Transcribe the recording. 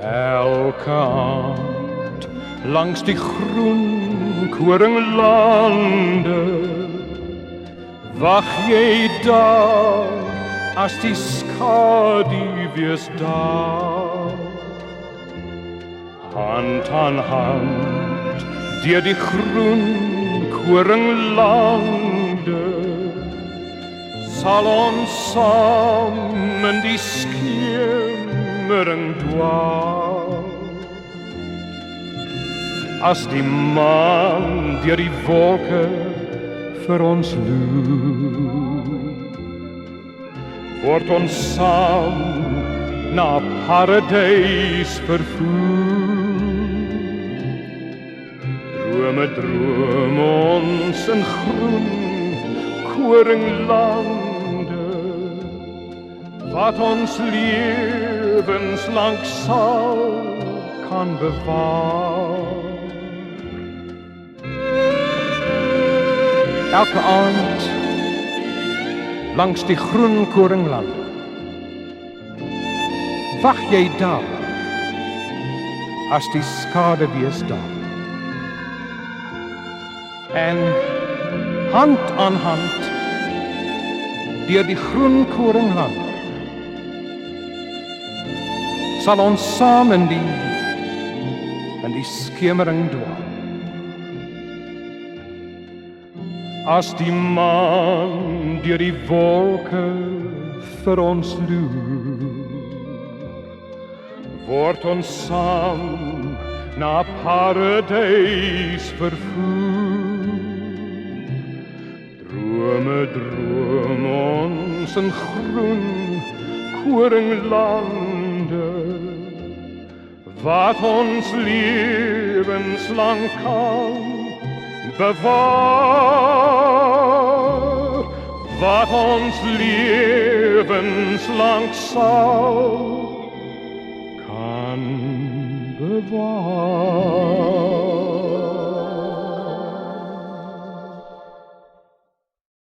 Elke aand langs die groen koringlande wag jy daar as die skaduwees daar. Hand aan hand deur die groen koringlande sal ons saam in die skemering dwaal. As die maan deur die wolke vir ons loop, word ons saam na paradys vervoer. Droom ons in groen koringlande, wat ons lewenslang sal kan bewaar. Elke aand langs die groen koringlande wag jy daar as die skaduwees daar. En hand aan hand deur die groen koringlande sal ons saam in die skemering dwaal. As die maan deur die wolke vir ons loop, word ons saam na paradys vervoer. Droom ons in groen koringlande, wat ons lewenslang kan bewaar, wat ons lewenslang sal kan bewaar.